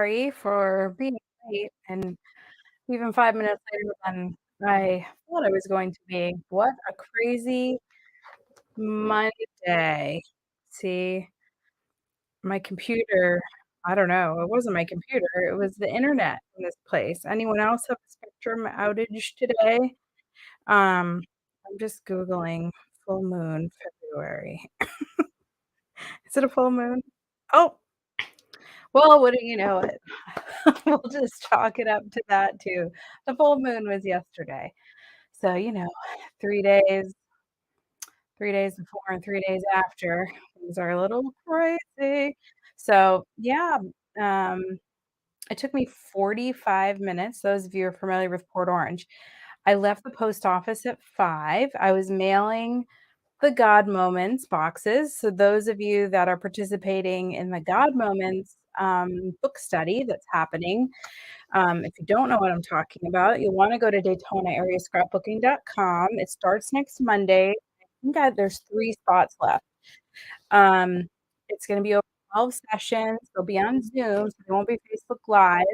sorry for being late and even 5 minutes later than I thought I was going to be. What a crazy Monday. See, my computer, I don't know, it wasn't my computer, it was the internet in this place. Anyone else have a Spectrum outage today? I'm just Googling full moon February. Is it a full moon? Oh, well, wouldn't you know it? We'll just chalk it up to that too. The full moon was yesterday. So, 3 days 3 days before and 3 days after, things are a little crazy. So, yeah, um, it took me 45 minutes. Those of you are familiar with Port Orange. I left the post office at 5. I was mailing the God Moments boxes. So those of you that are participating in the God Moments book study that's happening, if you don't know what I'm talking about, you'll want to go to DaytonaAreaScrapbooking.com. It starts next Monday. I think there's 3 spots left. It's going to be over 12 sessions. They'll be on Zoom, so they won't be Facebook Live.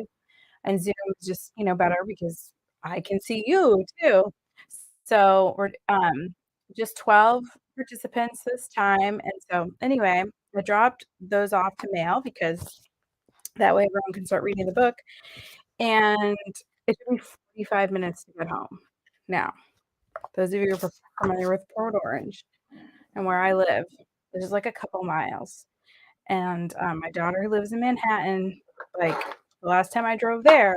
And Zoom is just, better because I can see you too. So we're just 12 participants this time. And so anyway, I dropped those off to mail because that way everyone can start reading the book. And it took me 45 minutes to get home. Now, those of you who are familiar with Port Orange and where I live, there's like a couple miles. And my daughter who lives in Manhattan, like the last time I drove there,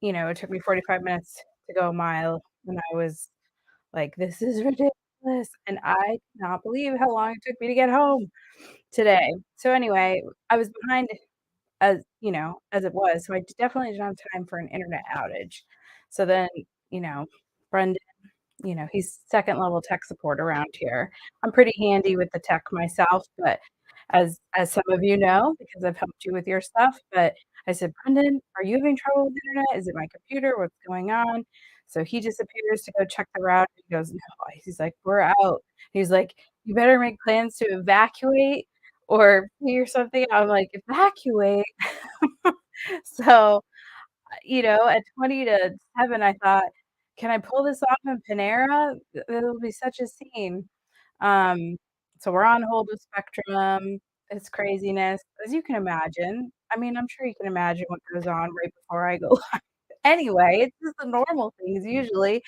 it took me 45 minutes to go a mile and I was like, this is ridiculous. And I cannot believe how long it took me to get home today. So anyway, I was behind as it was. So I definitely didn't have time for an internet outage. So then, Brendan, he's second level tech support around here. I'm pretty handy with the tech myself, but as some of you know, because I've helped you with your stuff, but I said, Brendan, are you having trouble with the internet? Is it my computer? What's going on? So he disappears to go check the route. He goes, no. He's like, we're out. He's like, you better make plans to evacuate or figure something out. I'm like, evacuate? So, at 20 to 7, I thought, can I pull this off in Panera? It'll be such a scene. Um, so we're on hold with Spectrum. It's craziness, as you can imagine. I mean, I'm sure you can imagine what goes on right before I go live. Anyway, it's just the normal things usually,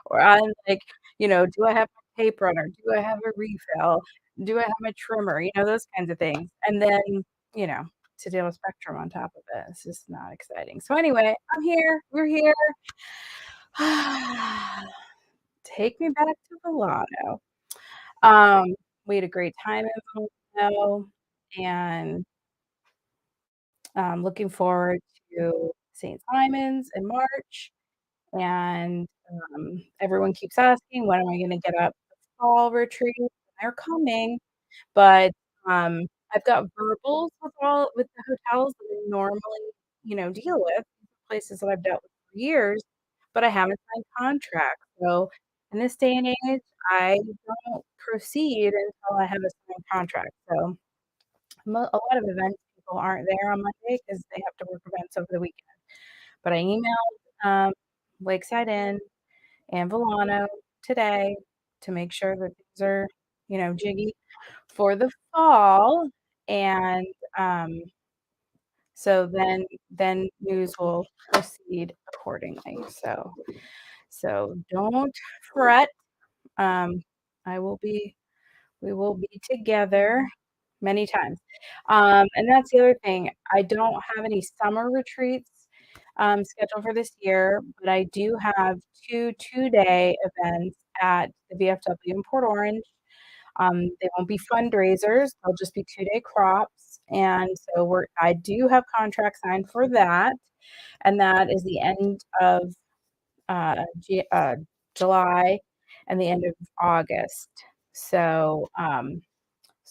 or I'm like, do I have my tape runner? Do I have a refill? Do I have my trimmer? Those kinds of things. And then, you know, to deal with Spectrum on top of it. It's just not exciting. So anyway, I'm here. We're here. Take me back to Milano. We had a great time in Milano, and looking forward to St. Simon's in March. And everyone keeps asking, when am I going to get up the fall retreat? They're coming, but I've got verbals with the hotels that I normally, deal with, places that I've dealt with for years, but I haven't signed contracts. So in this day and age, I don't proceed until I have a signed contract. So a lot of events people aren't there on Monday because they have to work events over the weekend. But I emailed Lakeside Inn and Volano today to make sure that things are, jiggy for the fall. And so then news will proceed accordingly. So don't fret. I will be we will be together many times. And that's the other thing. I don't have any summer retreats scheduled for this year, but I do have 2 two-day events at the VFW in Port Orange. They won't be fundraisers. They'll just be 2-day crops. And so I do have contracts signed for that. And that is the end of July and the end of August. So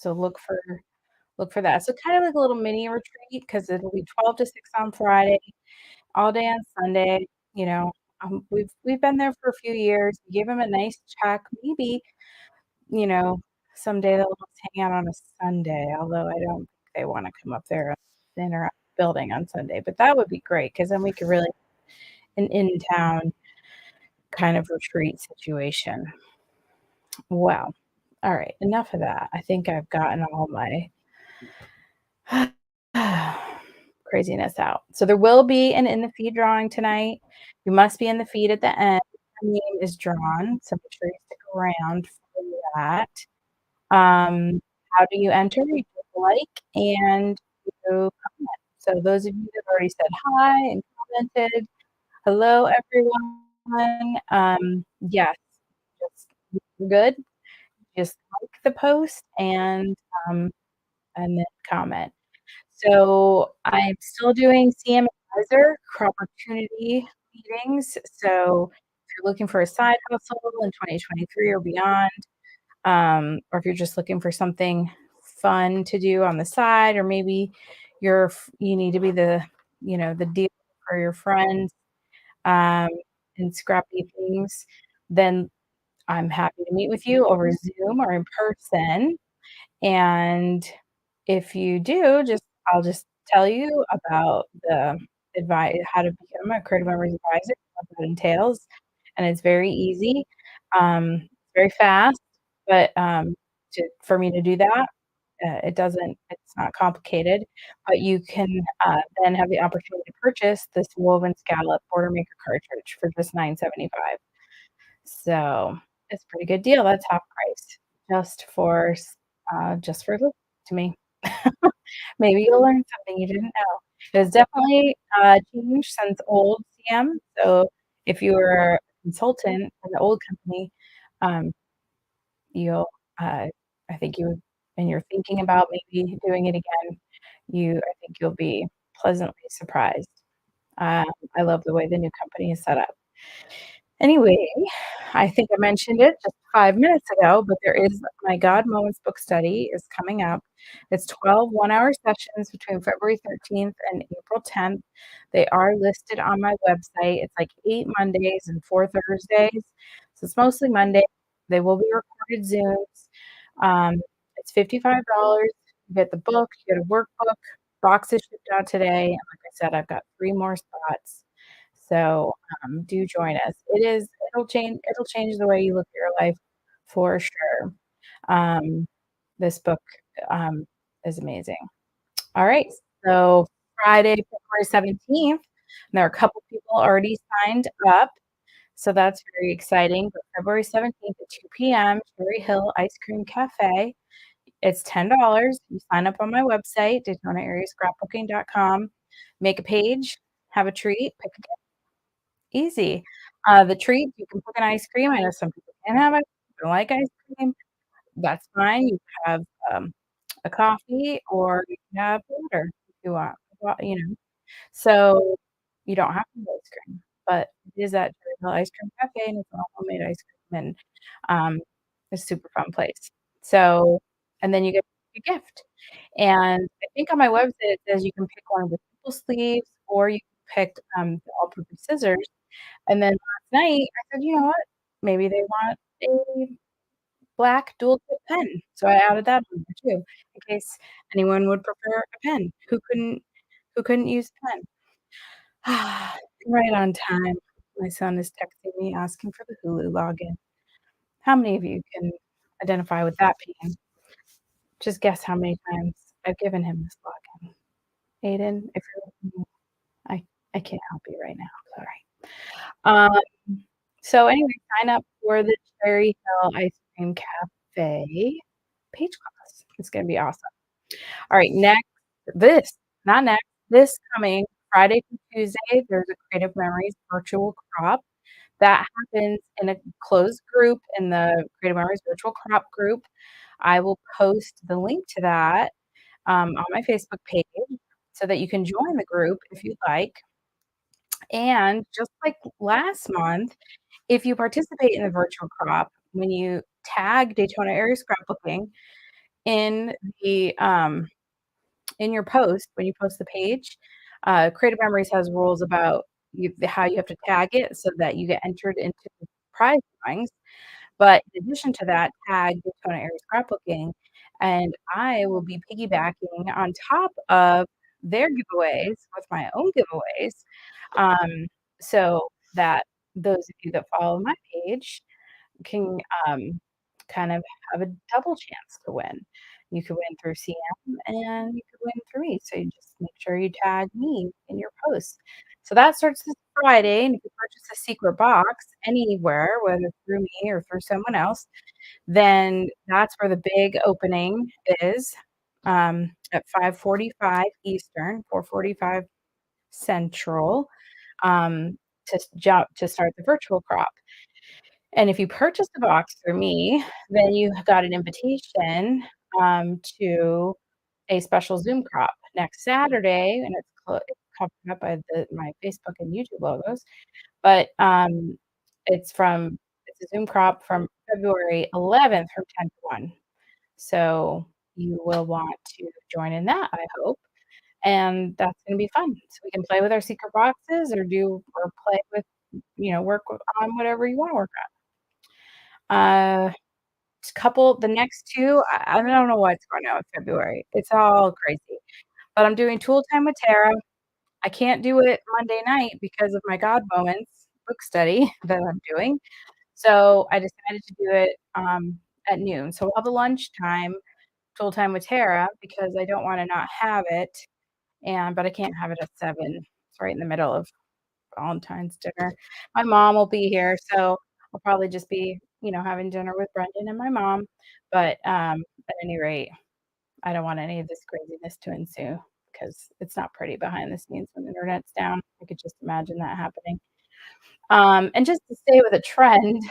look for that. So kind of like a little mini retreat because it'll be 12 to 6 on Friday, all day on Sunday. We've been there for a few years. We gave them a nice check. Maybe, you know, someday they'll let us hang out on a Sunday, although I don't think they want to come up there and dinner. building on Sunday, but that would be great because then we could really an in-town kind of retreat situation. Well, all right, enough of that. I think I've gotten all my craziness out. So there will be an in the feed drawing tonight. You must be in the feed at the end. Your name is drawn, so make sure you stick around for that. How do you enter? You click like and you comment. So those of you that already said hi and commented, hello everyone. Yes, just you're good. Just like the post um, and then comment. So I'm still doing CM Advisor opportunity meetings. So if you're looking for a side hustle in 2023 or beyond, or if you're just looking for something fun to do on the side, or maybe you need to be the deal for your friends um, and scrappy things, then I'm happy to meet with you over Zoom or in person. And if you do, I'll just tell you about the advice how to become a creative memories advisor, what that entails, and it's very easy. It's very fast, but for me to do that, it's not complicated, but you can then have the opportunity to purchase this woven scallop border maker cartridge for just $9.75. So it's a pretty good deal. That's half price just for listening to me. Maybe you'll learn something you didn't know. It has definitely changed since old CM. So if you were a consultant in the old company, um, you'll I think you would, and you're thinking about maybe doing it again. I think you'll be pleasantly surprised. I love the way the new company is set up. Anyway, I think I mentioned it just 5 minutes ago, but there is my God Moments book study is coming up. It's 12 one-hour sessions between February 13th and April 10th. They are listed on my website. It's like 8 Mondays and 4 Thursdays. So it's mostly Monday. They will be recorded Zooms. It's $55. You get the book, you get a workbook. Box is shipped out today. And like I said, I've got 3 more spots. So do join us. It'll change the way you look at your life for sure. Um, this book is amazing. All right, so Friday, February 17th, there are a couple people already signed up, so that's very exciting. But February 17th at 2 p.m., Cherry Hill Ice Cream Cafe. It's $10. You sign up on my website, DaytonaAreaScrapbooking.com. Make a page, have a treat, pick a easy. The treat, you can pick an ice cream. I know some people can't have it, don't like ice cream. That's fine. You can have, a coffee or you can have water if you want, So, you don't have to have ice cream, but it is at Cherryville Ice Cream Cafe, and it's all homemade ice cream, and, it's a super fun place. So and then you get a gift, and I think on my website, it says you can pick one of the simple sleeves or you can pick, the all-purpose scissors, and then last night, I said, "You know what? Maybe they want a black dual tip pen." So I added that on there too, in case anyone would prefer a pen. Who couldn't use a pen? Right on time. My son is texting me asking for the Hulu login. How many of you can identify with that pain? Just guess how many times I've given him this login. Aiden, if you're listening, I I can't help you right now, sorry. So anyway, sign up for the Cherry Hill Ice Cream Cafe page class. It's gonna be awesome. All right, this, not next, this coming Friday through Tuesday, there's a Creative Memories virtual crop that happens in a closed group in the Creative Memories virtual crop group. I will post the link to that, on my Facebook page so that you can join the group if you'd like. And just like last month, if you participate in the virtual crop, when you tag Daytona Area Scrapbooking in in your post, when you post the page, Creative Memories has rules about how you have to tag it so that you get entered into the prize drawings. But in addition to that, tag Daytona Area Scrapbooking, and I will be piggybacking on top of their giveaways with my own giveaways, so that those of you that follow my page can, um, kind of have a double chance to win. You could win through CM and you could win through me, so you just make sure you tag me in your post. So that starts this Friday, and if you purchase a secret box anywhere, whether through me or through someone else, then that's where the big opening is, at 5:45 Eastern, 4:45 Central, to start the virtual crop. And if you purchase the box through me, then you have got an invitation, to a special Zoom crop next Saturday, and it's covered up by my Facebook and YouTube logos, but, it's a Zoom crop from February 11th from 10 to 1. So, you will want to join in that, I hope, and that's gonna be fun. So we can play with our secret boxes or play with, work on whatever you wanna work on. The next 2, I don't know what's going on with February. It's all crazy. But I'm doing Tool Time with Tara. I can't do it Monday night because of my God Moments book study that I'm doing. So I decided to do it, at noon. So we'll have a lunchtime Tool Time with Tara because I don't wanna not have it, but I can't have it at 7. It's right in the middle of Valentine's dinner. My mom will be here, so I'll probably just be, having dinner with Brendan and my mom, but, at any rate, I don't want any of this craziness to ensue because it's not pretty behind the scenes when the internet's down. I could just imagine that happening. And just to stay with a trend,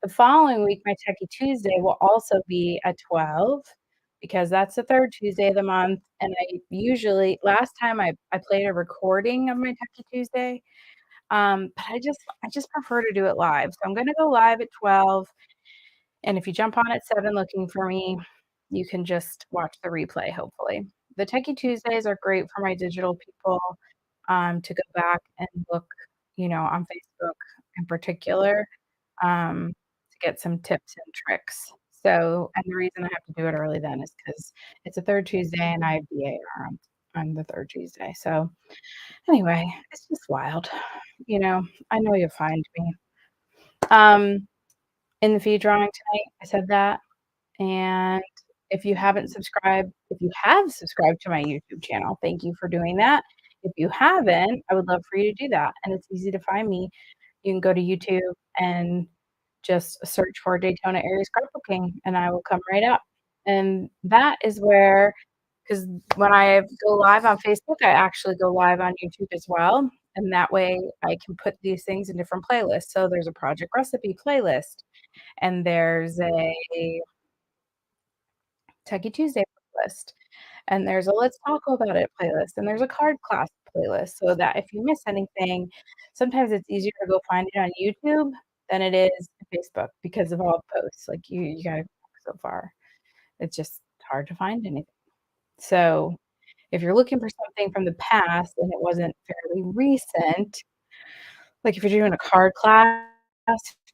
the following week, my Techie Tuesday will also be at 12 because that's the 3rd Tuesday of the month, and I usually last time I played a recording of my Techie Tuesday, but I just prefer to do it live. So I'm gonna go live at 12, and if you jump on at 7 looking for me, you can just watch the replay, hopefully. The Techie Tuesdays are great for my digital people, to go back and look, on Facebook in particular, to get some tips and tricks. And the reason I have to do it early then is because it's a 3rd Tuesday and I have DAR on the 3rd Tuesday. So anyway, it's just wild. I know you'll find me. Um, in the feed drawing tonight, I said that, and if you have subscribed to my YouTube channel, thank you for doing that. If you haven't, I would love for you to do that, and it's easy to find me. You can go to YouTube and just search for Daytona Area Scrapbooking, and I will come right up. And that is where, because when I go live on Facebook, I actually go live on YouTube as well, and that way I can put these things in different playlists. So there's a project recipe playlist, and there's a Techie Tuesday playlist, and there's a Let's Talk About It playlist, and there's a card class playlist, so that if you miss anything, sometimes it's easier to go find it on YouTube than it is Facebook because of all the posts. Like, you gotta go so far. It's just hard to find anything. So, if you're looking for something from the past and it wasn't fairly recent, like if you're doing a card class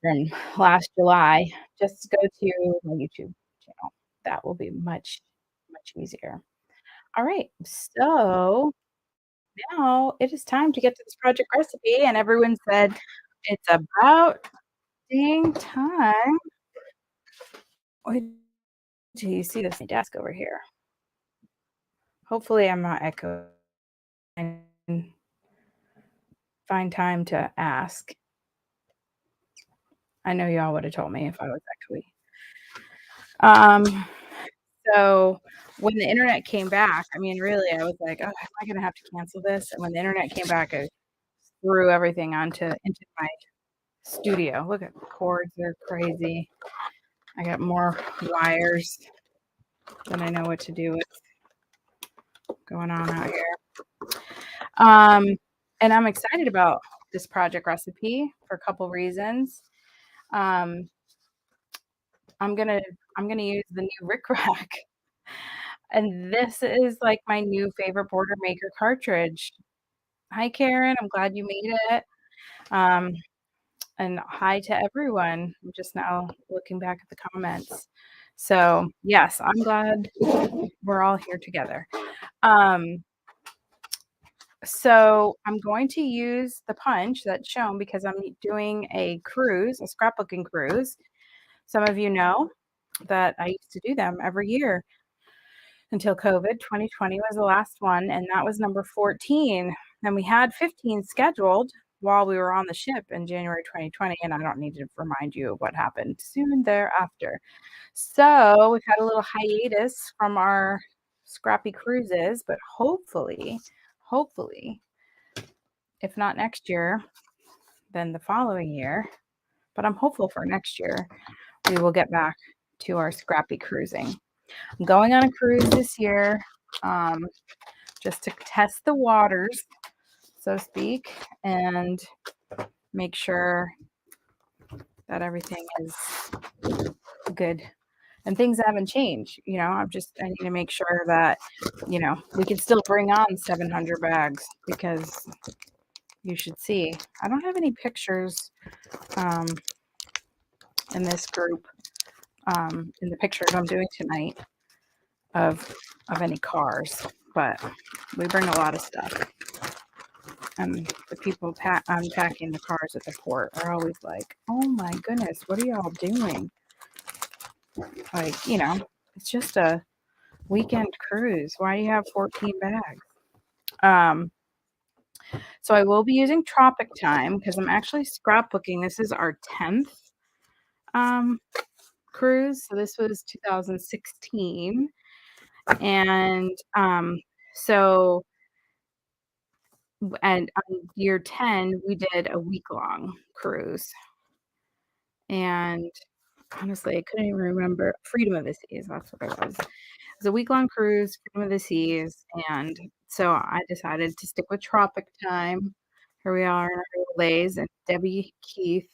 from last July, just go to my YouTube channel. That will be much, much easier. All right, so now it is time to get to this project recipe, and everyone said it's about dang time. Wait till you see this desk over here. Hopefully, I'm not echoing. Find time to ask. I know y'all would have told me if I was echoey. So when the internet came back, I mean, really, I was like, "Oh, am I gonna have to cancel this?" And when the internet came back, I threw everything into my studio. Look at the cords, they're crazy. I got more wires than I know what to do with going on out here. And I'm excited about this project recipe for a couple reasons. Um, I'm gonna use the new Rick Rack, and this is like my new favorite border maker cartridge. Hi, Karen. I'm glad you made it. Um, and hi to everyone. I'm just now looking back at the comments. So yes, I'm glad we're all here together. Um, So I'm going to use the punch that's shown because I'm doing a cruise, a scrapbooking cruise. Some of you know that I used to do them every year until COVID. 2020 was the last one, and that was number 14. And we had 15 scheduled while we were on the ship in January 2020. And I don't need to remind you of what happened soon thereafter. So we've had a little hiatus from our scrappy cruises, but hopefully, if not next year, then the following year. But I'm hopeful for next year, we will get back to our scrappy cruising. I'm going on a cruise this year, just to test the waters, so to speak, and make sure that everything is good and things haven't changed. I need to make sure that, we can still bring on 700 bags because you should see. I don't have any pictures in this group, in the pictures I'm doing tonight of any cars, but we bring a lot of stuff. And the people unpacking the cars at the port are always like, "Oh my goodness, what are y'all doing?" Like, it's just a weekend cruise. Why do you have 14 bags? So I will be using Tropic time because I'm actually scrapbooking. This is our 10th cruise. So this was 2016. And so and on year 10, we did a week-long cruise. And honestly, I couldn't even remember. Freedom of the Seas, that's what it was. It was a week-long cruise, Freedom of the Seas, and so I decided to stick with Tropic time. Here we are in our little days, and Debbie Keith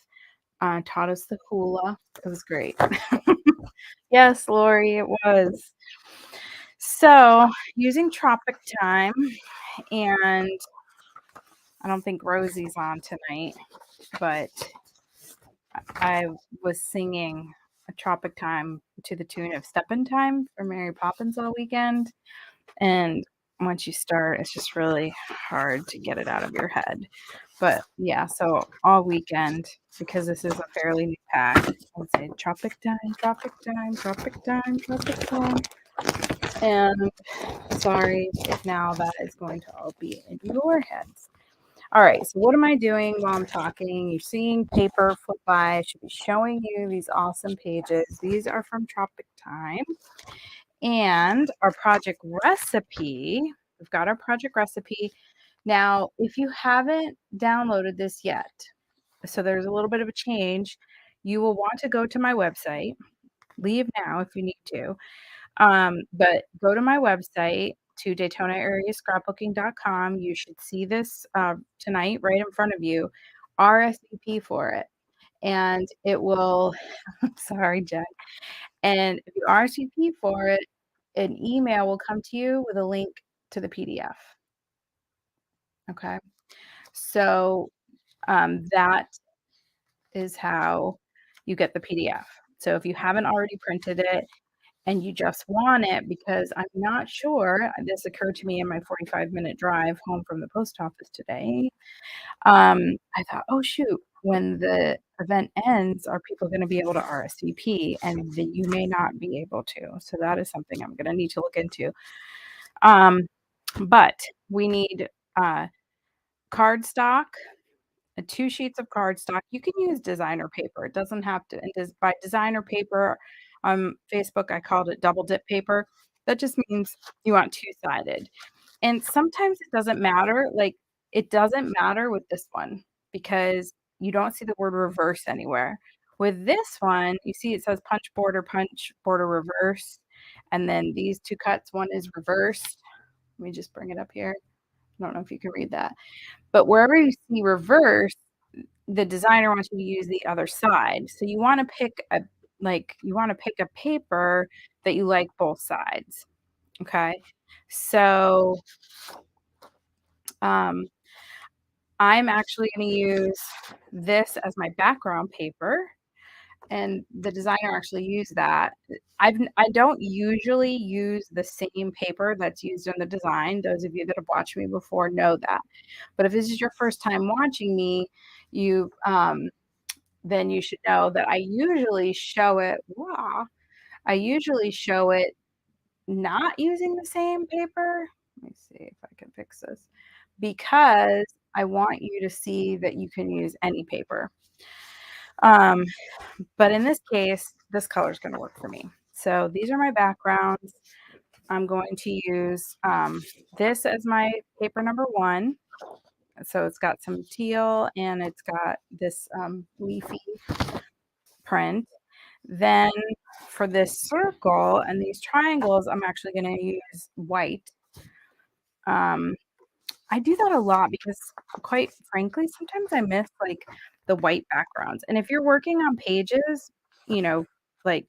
taught us the hula. It was great. Yes, Lori, it was. So, using Tropic time, and I don't think Rosie's on tonight, but I was singing a Tropic time to the tune of Steppin' Time for Mary Poppins all weekend. And once you start, it's just really hard to get it out of your head. But yeah, so all weekend, because this is a fairly new pack, I would say Tropic time, Tropic time, Tropic time, Tropic time. And sorry if now that is going to all be in your heads. All right, so what am I doing while I'm talking? You're seeing paper flip by. I should be showing you these awesome pages. These are from Tropic Time. And our project recipe, we've got our project recipe. Now, if you haven't downloaded this yet, so there's a little bit of a change, you will want to go to my website. Leave now if you need to. But go to my website to DaytonaAreaScrapbooking.com. You should see this tonight right in front of you. RSVP for it. And it will, sorry, Jen. And if you RSVP for it, an email will come to you with a link to the PDF. Okay. So that is how you get the PDF. So if you haven't already printed it, and you just want it because I'm not sure, this occurred to me in my 45-minute drive home from the post office today. I thought, oh shoot, when the event ends, are people going to be able to RSVP? And you may not be able to. So that is something I'm going to need to look into. But we need cardstock, 2 sheets of cardstock. You can use designer paper. It doesn't have to. And by designer paper on Facebook, I called it double dip paper. That just means you want two-sided. And sometimes it doesn't matter. Like, it doesn't matter with this one because you don't see the word reverse anywhere. With this one, you see it says punch, border, reverse. And then these 2 cuts, one is reversed. Let me just bring it up here. I don't know if you can read that. But wherever you see reverse, the designer wants you to use the other side. So you want to pick a paper that you like both sides. Okay. So I'm actually going to use this as my background paper. and the designer actually used that. I don't usually use the same paper that's used in the design. Those of you that have watched me before know that. But if this is your first time watching me, you then you should know that I usually show it I usually show it not using the same paper. Let me see if I can fix this. Because I want you to see that you can use any paper. But in this case, this color is going to work for me. So these are my backgrounds. I'm going to use this as my paper number 1. So it's got some teal and it's got this leafy print. Then for this circle and these triangles, I'm actually going to use white. I do that a lot because, quite frankly, sometimes I miss like the white backgrounds. And if you're working on pages, you know, like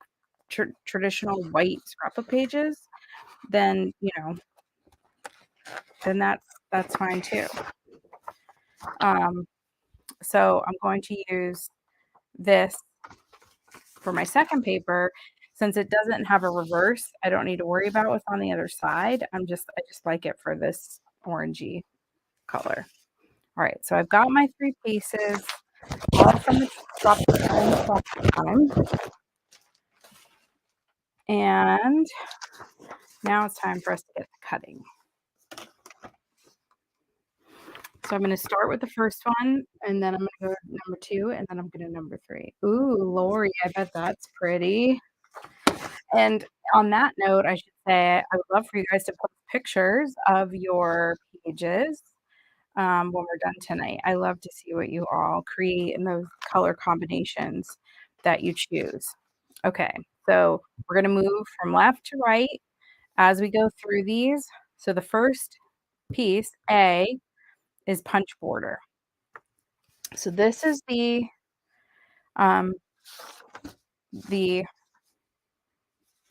traditional white scrapbook pages, then then that's fine too. So I'm going to use this for my second paper. Since it doesn't have a reverse, I don't need to worry about what's on the other side. I just like it for this orangey color. All right, so I've got my 3 pieces, all from the time. And now it's time for us to get to cutting. So I'm going to start with the first one, and then I'm going to go to number 2, and then I'm going to number 3. Ooh, Lori, I bet that's pretty. And on that note, I should say I would love for you guys to post pictures of your pages when we're done tonight. I love to see what you all create and those color combinations that you choose. Okay, so we're going to move from left to right as we go through these. So the first piece, A, is punch border. So this is the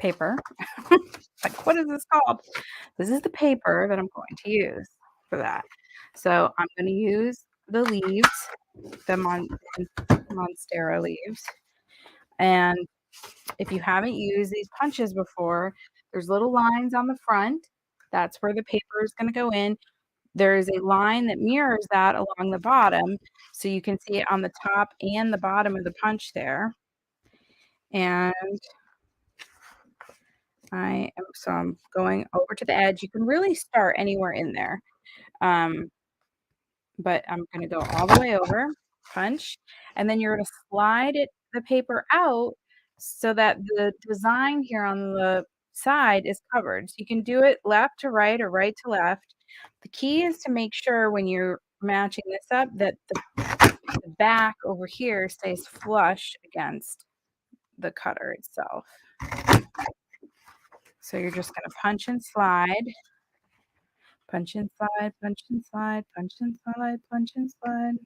paper. Like, what is this called? This is the paper that I'm going to use for that. So I'm going to use the leaves, the Monstera leaves. And if you haven't used these punches before, there's little lines on the front. That's where the paper is going to go in. There is a line that mirrors that along the bottom, so you can see it on the top and the bottom of the punch there. And I'm going over to the edge. You can really start anywhere in there. But I'm going to go all the way over, punch, and then you're going to slide the paper out so that the design here on the side is covered. So you can do it left to right or right to left. The key is to make sure when you're matching this up that the back over here stays flush against the cutter itself. So you're just going to punch and slide. Punch and slide, punch and slide, punch and slide, punch and slide.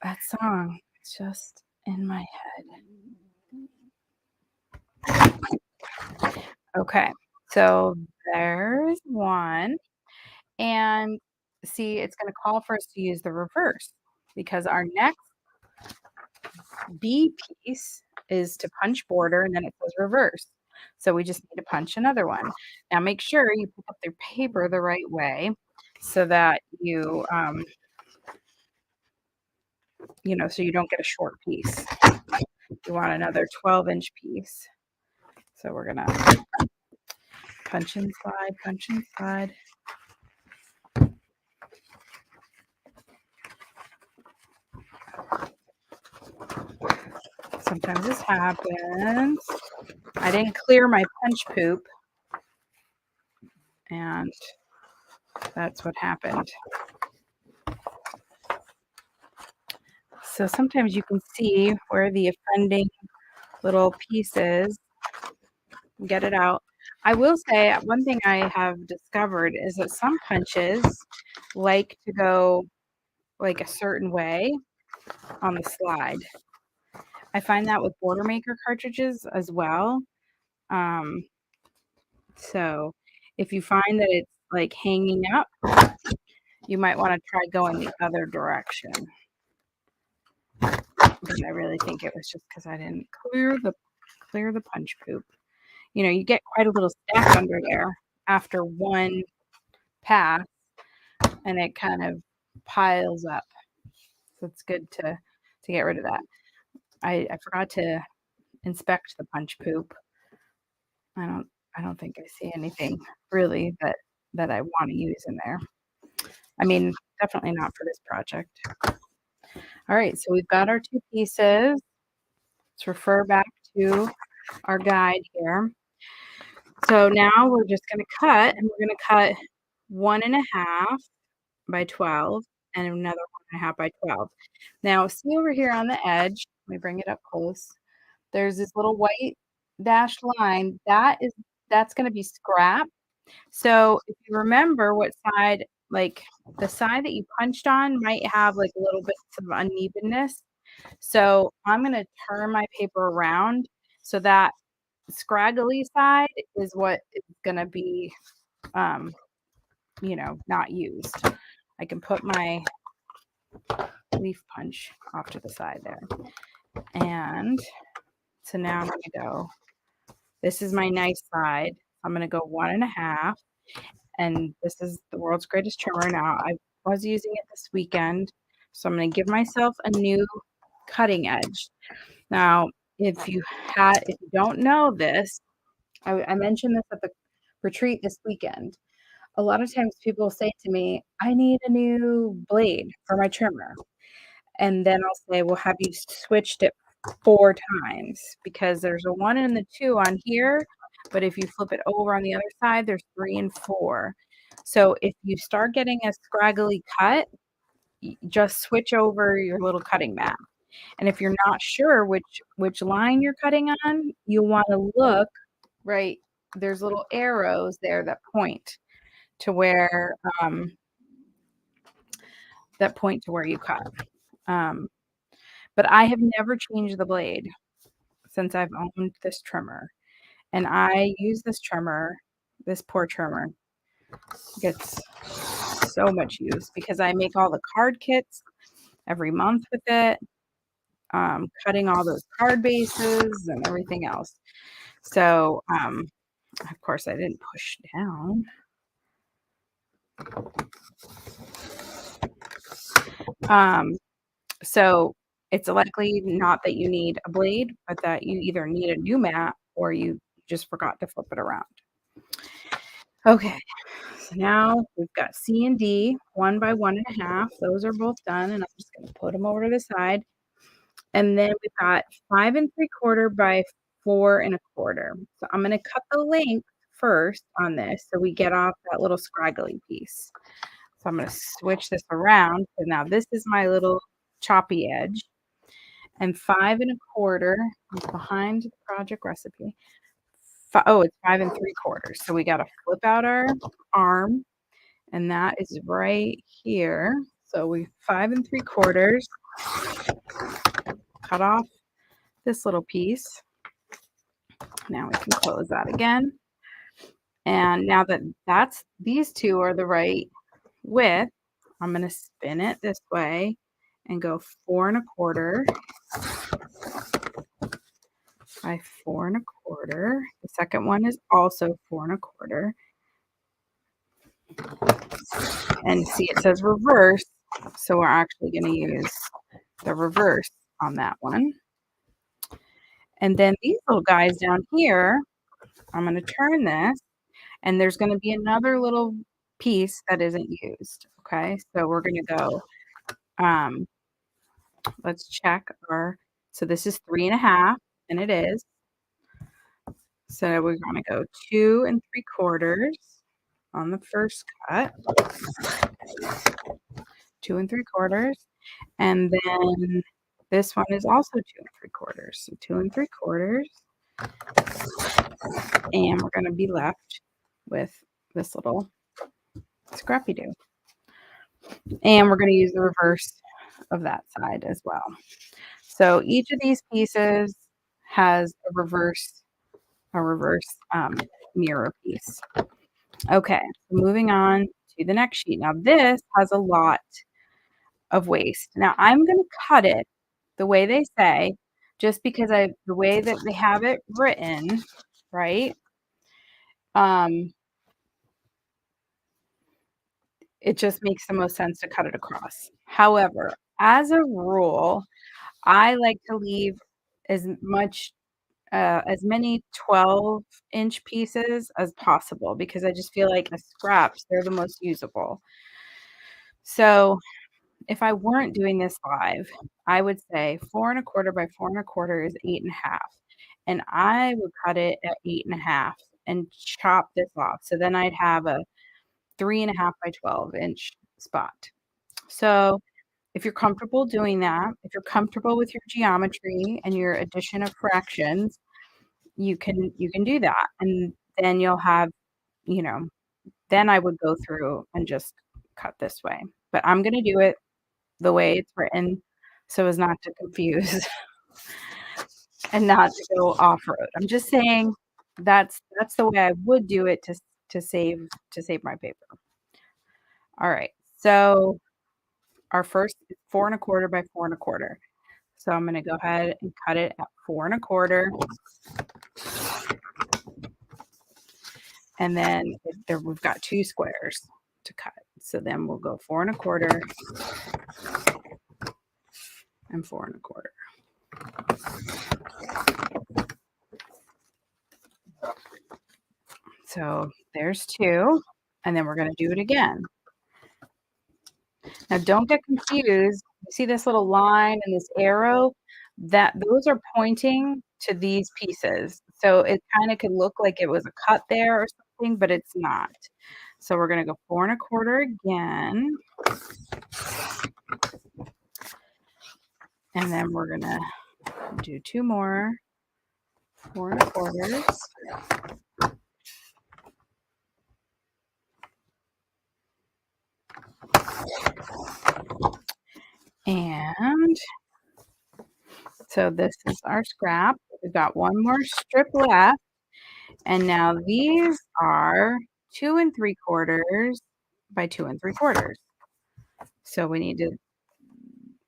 That song is just in my head. Okay, so there's one. And see, it's going to call for us to use the reverse because our next B piece is to punch border and then it says reverse. So we just need to punch another one. Now make sure you pick up your paper the right way so that you, so you don't get a short piece. You want another 12-inch piece. So we're going to punch and slide, punch and slide. Sometimes this happens. I didn't clear my punch poop, and that's what happened. So sometimes you can see where the offending little piece is. Get it out. I will say one thing I have discovered is that some punches like to go like a certain way on the slide. I find that with Border Maker cartridges as well. So if you find that it's like hanging up, you might want to try going the other direction. but I really think it was just because I didn't clear the punch poop. You know, you get quite a little stack under there after one pass, and it kind of piles up. So it's good to get rid of that. I forgot to inspect the punch poop. I don't think I see anything really that I want to use in there. I mean, definitely not for this project. All right, so we've got our two pieces. Let's refer back to our guide here. So now we're just going to cut, and we're going to cut 1.5 by 12 and another 1.5 by 12. Now, see over here on the edge, let me bring it up close. There's this little white dashed line. That's going to be scrap. So if you remember what side, like the side that you punched on might have like a little bit of unevenness. So I'm going to turn my paper around so that scraggly side is what is going to be, you know, not used. I can put my leaf punch off to the side there. And so now I'm going to go, this is my nice side. I'm going to go 1.5. And this is the world's greatest trimmer. Now, I was using it this weekend, so I'm going to give myself a new cutting edge. Now, if you don't know this, I mentioned this at the retreat this weekend. A lot of times people say to me, I need a new blade for my trimmer. And then I'll say, well, have you switched it 4 times? Because there's a 1 and the 2 on here, but if you flip it over on the other side, there's 3 and 4. So if you start getting a scraggly cut, just switch over your little cutting mat. And if you're not sure which line you're cutting on, you want to look right. There's little arrows there that point to where you cut. But I have never changed the blade since I've owned this trimmer. And I use this trimmer, this poor trimmer gets so much use because I make all the card kits every month with it, cutting all those card bases and everything else. So, of course, I didn't push down. So it's likely not that you need a blade, but that you either need a new mat or you just forgot to flip it around. Okay, so now we've got C and D, 1 by 1.5. Those are both done, and I'm just going to put them over to the side. And then we've got 5 3/4 by 4 1/4. So I'm going to cut the length first on this so we get off that little scraggly piece. So I'm going to switch this around. So now this is my little choppy edge. And 5 1/4 is behind the project recipe. It's 5 3/4. So we got to flip out our arm, and that is right here. So we 5 3/4. Cut off this little piece. Now we can close that again. And now that these two are the right width, I'm going to spin it this way and go 4 1/4 by 4 1/4. The second one is also 4 1/4. And see, it says reverse, so we're actually going to use the reverse on that one. And then these little guys down here, I'm going to turn this, and there's going to be another little piece that isn't used. Okay, so we're going to go, let's check so this is 3.5, and it is. So we're going to go 2 3/4 on the first cut, 2 3/4, and then this one is also 2 3/4. So 2 3/4, and we're going to be left with this little scrappy do. And we're going to use the reverse of that side as well. So each of these pieces has a reverse mirror piece. Okay, so moving on to the next sheet. Now this has a lot of waste. Now I'm going to cut it the way they say, just because the way that they have it written, right? It just makes the most sense to cut it across. However, as a rule, I like to leave as much as many 12-inch pieces as possible because I just feel like as scraps, they're the most usable. So if I weren't doing this live, I would say 4 1/4 by 4 1/4 is 8 1/2. And I would cut it at 8 1/2 and chop this off. So then I'd have a 3 1/2 by 12-inch spot. So if you're comfortable doing that, if you're comfortable with your geometry and your addition of fractions, you can do that. And then you'll have, you know, then I would go through and just cut this way. But I'm gonna do it the way it's written so as not to confuse and not to go off-road. I'm just saying that's the way I would do it to save my paper. All right. So our first is 4 1/4 by 4 1/4. So I'm gonna go ahead and cut it at 4 1/4. And then there we've got 2 squares to cut. So then we'll go 4 1/4 and 4 1/4. So there's 2, and then we're gonna do it again. Now don't get confused. You see this little line and this arrow? Those are pointing to these pieces. So it kind of could look like it was a cut there or something, but it's not. So we're gonna go 4 1/4 again. And then we're gonna do 2 more 4 1/4s. And so this is our scrap. We've got 1 more strip left. And now these are 2 3/4 by 2 3/4. So we need to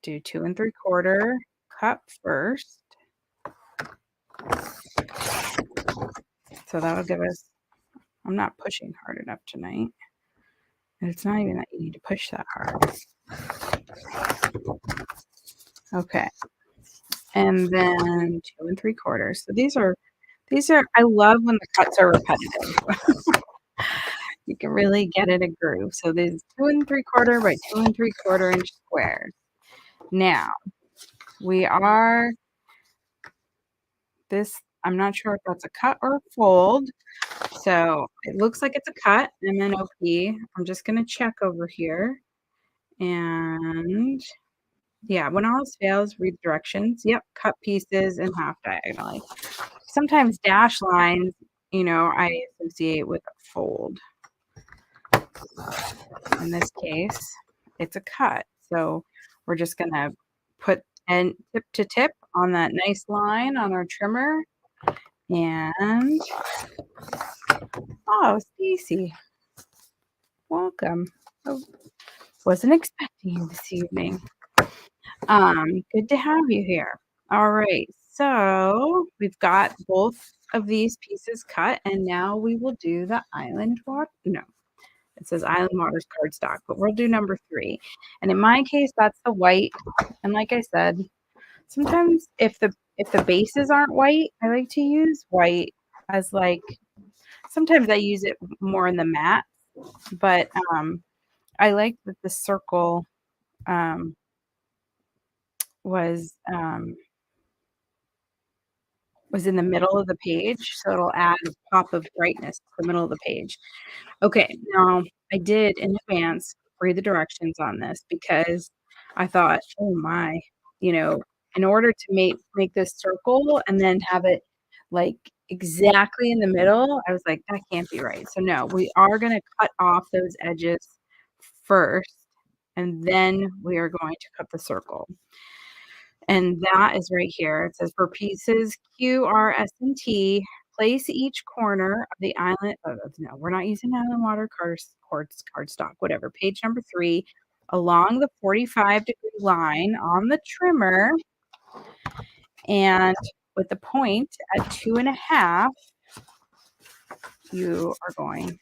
do 2 3/4 cut first. So that'll give us, I'm not pushing hard enough tonight. It's not even that you need to push that hard. Okay. And then 2 3/4. So these are, I love when the cuts are repetitive. You can really get in a groove. So there's 2 3/4 by 2 3/4 inch squares. Now we are this, I'm not sure if that's a cut or a fold. So it looks like it's a cut, MNOP. I'm just gonna check over here. And yeah, when all else fails, read the directions. Yep, cut pieces in half diagonally. Sometimes dash lines, I associate with a fold. In this case, it's a cut. So we're just gonna put and tip to tip on that nice line on our trimmer. And oh, Stacy, welcome. Oh, wasn't expecting you this evening. Good to have you here. All right, so we've got both of these pieces cut, and now we will do the island water. No, it says Island Waters cardstock, but we'll do number 3. And in my case, that's the white. And like I said, sometimes if the bases aren't white, I like to use white as sometimes I use it more in the matte, but I like that the circle was in the middle of the page, so it'll add a pop of brightness to the middle of the page. Okay, now I did in advance read the directions on this because I thought, oh my, in order to make this circle and then have it exactly in the middle, I was like, that can't be right. So no, we are going to cut off those edges first, and then we are going to cut the circle. And that is right here. It says for pieces Q, R, S, and T, place each corner of the island. No, we're not using island water cardstock, whatever. Page number 3, along the 45-degree line on the trimmer. And with the point at 2.5, you are going.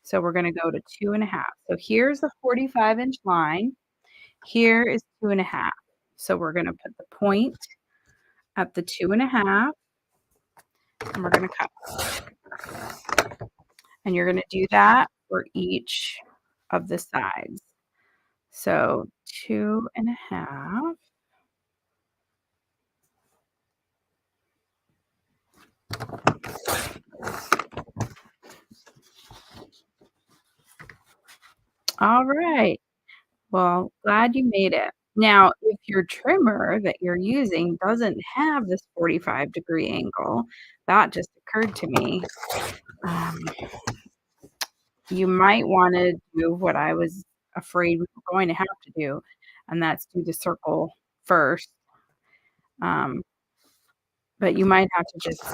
So we're going to go to 2.5. So here's the 45-inch line. Here is 2.5. So we're going to put the point at the 2.5, and we're going to cut. And you're going to do that for each of the sides. So 2.5. All right. Well, glad you made it. Now, if your trimmer that you're using doesn't have this 45-degree angle, that just occurred to me. You might want to do what I was afraid we were going to have to do, and that's do the circle first. But you might have to just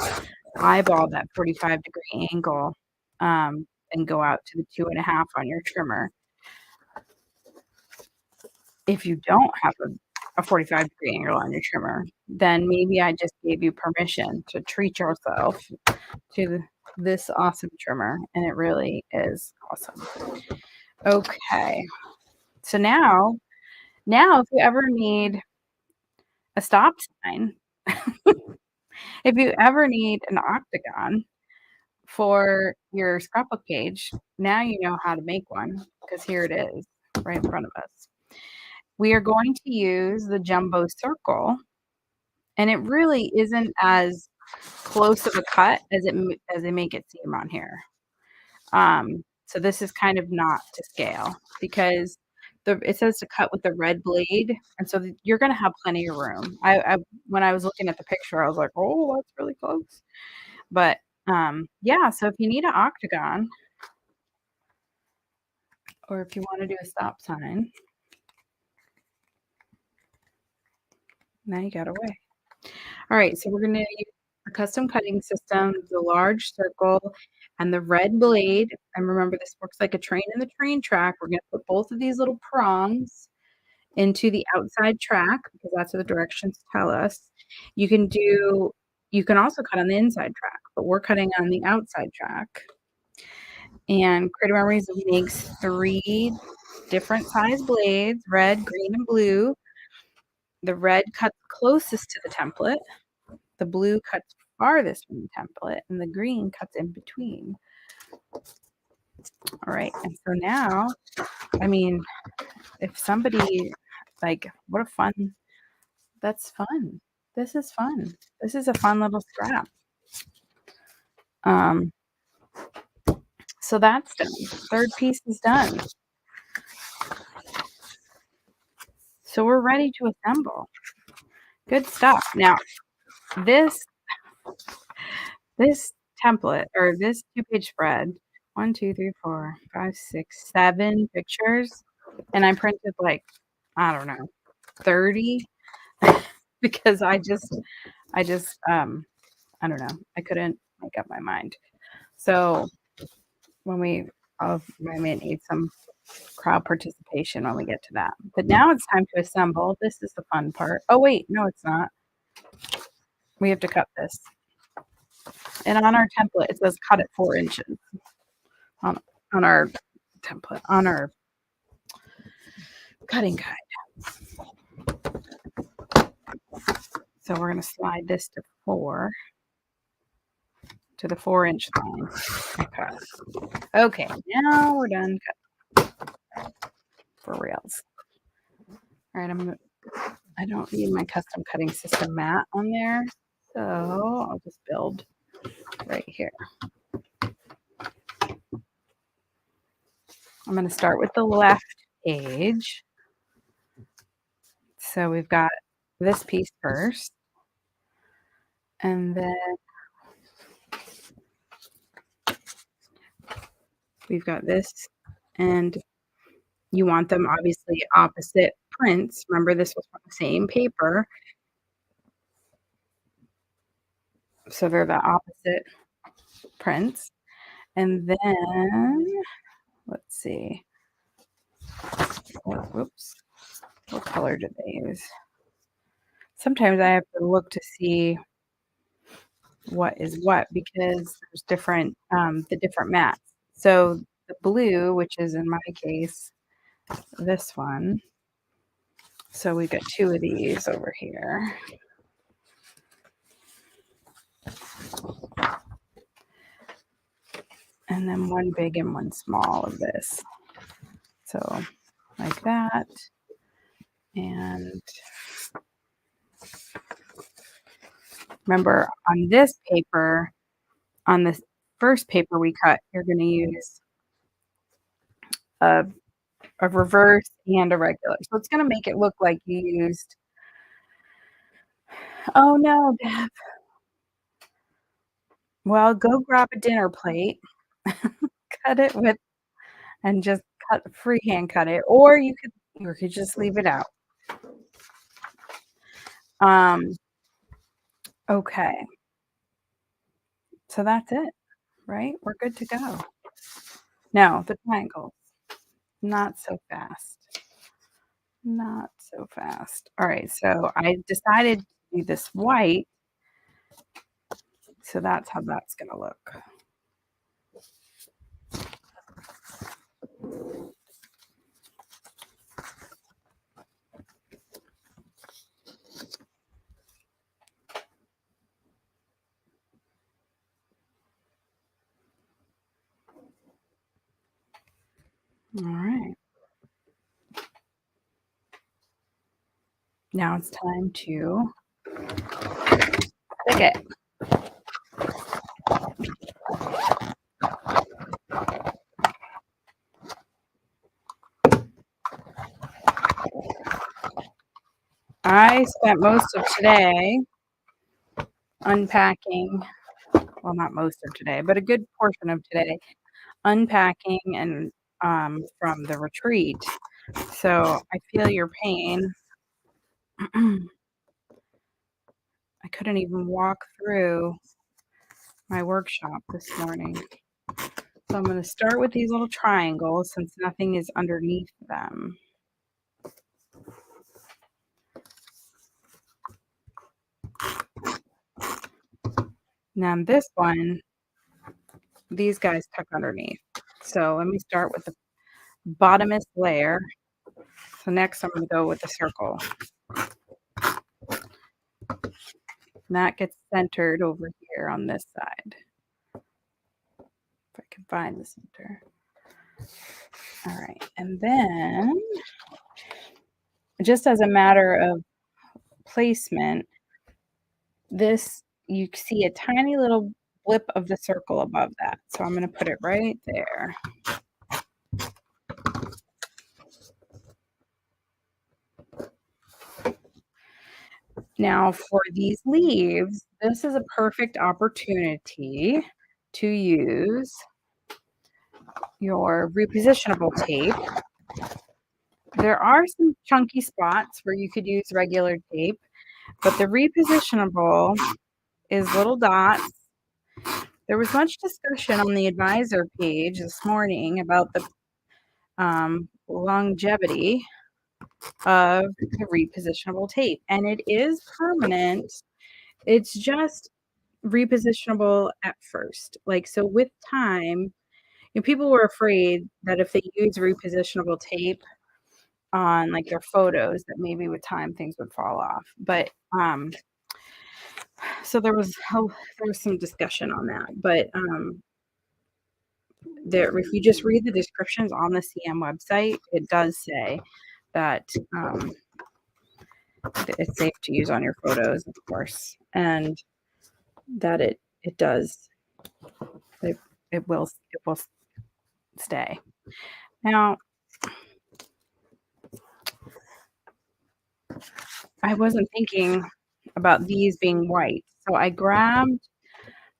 eyeball that 45-degree angle and go out to the 2.5 on your trimmer. If you don't have a 45-degree angle on your trimmer, then maybe I just gave you permission to treat yourself to this awesome trimmer, and it really is awesome. Okay, so now if you ever need a stop sign, if you ever need an octagon for your scrapbook page, now you know how to make one, because here it is right in front of us. We are going to use the jumbo circle, and it really isn't as close of a cut as they make it seem on here. So this is kind of not to scale, because it says to cut with the red blade, and so you're going to have plenty of room. I when I was looking at the picture, I was like, oh, that's really close. But yeah, so if you need an octagon, or if you want to do a stop sign, now you got away. All right, so we're going to use a custom cutting system, the large circle, and the red blade. And remember, this works like a train in the train track. We're going to put both of these little prongs into the outside track, because that's what the directions tell us. You can also cut on the inside track, but we're cutting on the outside track. And Creative Memories makes 3 different size blades, red, green, and blue. The red cuts closest to the template. The blue cuts farthest from the template, and the green cuts in between. All right, and so now, I mean, if somebody, like, what a fun, that's fun. This is fun. This is a fun little scrap. So that's done. Third piece is done. So we're ready to assemble. Good stuff. Now, this template, or this 2-page spread, 1, 2, 3, 4, 5, 6, 7 pictures, and I printed like, I don't know, 30 because I don't know, I couldn't make up my mind. So I may need some crowd participation when we get to that. But now it's time to assemble. This is the fun part. Oh wait, no, it's not. We have to cut this. And on our template, it says cut at 4 inches. On our template, on our cutting guide. So we're going to slide this to 4, to the 4-inch line. Okay, now we're done cutting. For reals. All right, I don't need my custom cutting system mat on there, so I'll just build right here. I'm going to start with the left page. So we've got this piece first, and then we've got this, and you want them obviously opposite prints. Remember, this was from the same paper, so they're the opposite prints. And then let's see, oops, what color did they use? Sometimes I have to look to see what is what because there's different, the different mats. So the blue, which is in my case, this one. So we got 2 of these over here. And then 1 big and 1 small of this. So like that. And remember on this paper, on this first paper we cut, you're going to use a reverse and a regular. So it's going to make it look like you used, oh no, Deb. Well, go grab a dinner plate, cut it with, and just freehand cut it, or you could just leave it out. Okay. So that's it, right? We're good to go. Now, the triangles. Not so fast. Not so fast. All right, so I decided to do this white. So that's how that's going to look. All right. Now it's time to stick it. I spent most of today unpacking, well, not most of today, but a good portion of today, unpacking and from the retreat. So I feel your pain. I couldn't even walk through my workshop this morning. So I'm going to start with these little triangles since nothing is underneath them. Now this one, these guys tuck underneath. So let me start with the bottomest layer. So next I'm going to go with the circle. And that gets centered over here on this side. If I can find the center. All right. And then just as a matter of placement, this, you see a tiny little blip of the circle above that. So I'm going to put it right there. Now for these leaves, this is a perfect opportunity to use your repositionable tape. There are some chunky spots where you could use regular tape, but the repositionable is little dots. There was much discussion on the advisor page this morning about the longevity of the repositionable tape, and it is permanent. It's just repositionable at first. Like, so with time, people were afraid that if they use repositionable tape on like their photos, that maybe with time things would fall off. But so there was some discussion on that. But there, if you just read the descriptions on the CM website, it does say that it's safe to use on your photos, of course, and that it does, it will stay. Now, I wasn't thinking about these being white, so I grabbed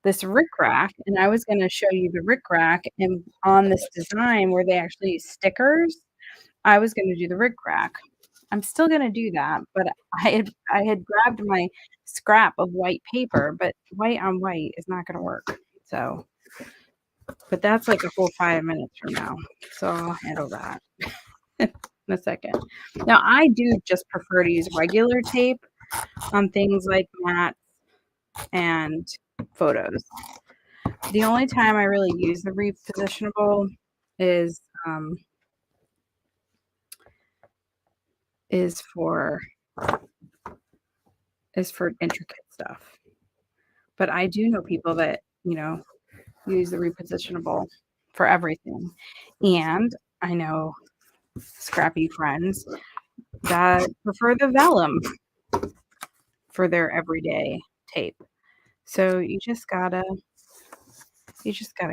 this rickrack, and I was going to show you the rickrack, and on this design where they actually use stickers, I was going to do the rickrack. I'm still going to do that, but I had grabbed my scrap of white paper, but white on white is not going to work. So, but that's like a full 5 minutes from now, so I'll handle that in a second. Now, I do just prefer to use regular tape on things like mats and photos. The only time I really use the repositionable is for intricate stuff. But I do know people that, use the repositionable for everything. And I know scrappy friends that prefer the vellum for their everyday tape. So you just gotta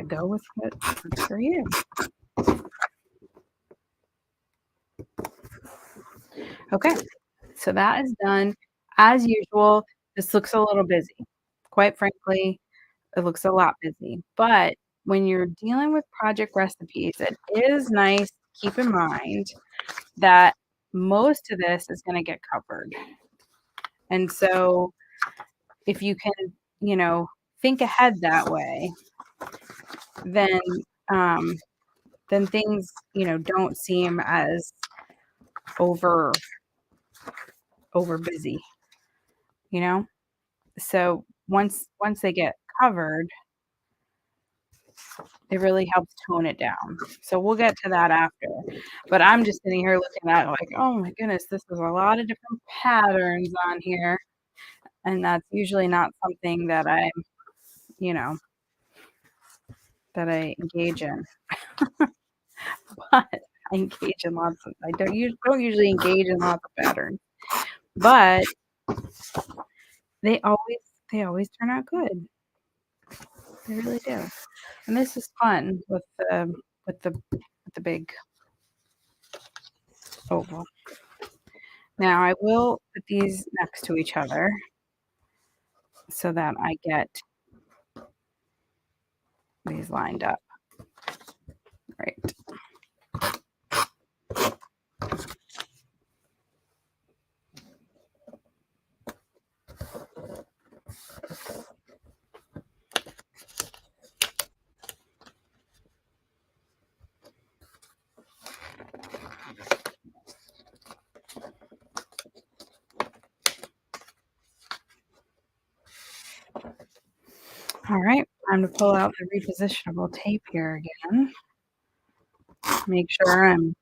go with what works for you. Okay, so that is done. As usual, this looks a little busy. Quite frankly, it looks a lot busy. But when you're dealing with project recipes, it is nice to keep in mind that most of this is going to get covered. And so if you can, think ahead that way, then things, don't seem as over busy, So once they get covered, it really helps tone it down. So we'll get to that after. But I'm just sitting here looking at it like, oh my goodness, this is a lot of different patterns on here. And that's usually not something that I engage in. But I engage in lots of, I don't usually engage in lots of patterns. But they always turn out good. They really do. And this is fun with the big oval. Now I will put these next to each other so that I get these lined up. Right. All right, time to pull out the repositionable tape here again. Make sure I'm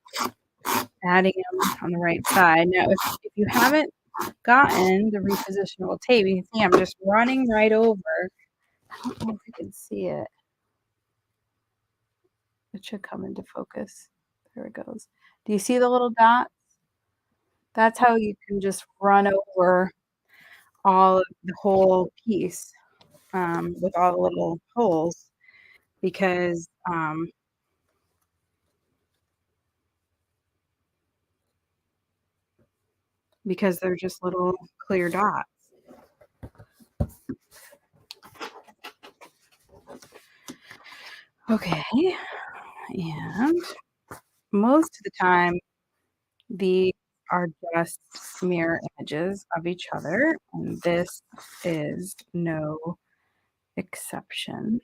adding them on the right side. Now, if you haven't gotten the repositionable tape, you can see I'm just running right over. I don't know if you can see it. It should come into focus. There it goes. Do you see the little dots? That's how you can just run over all of the whole piece with all the little holes because they're just little clear dots. Okay, and most of the time, these are just mirror images of each other, and this is no exception.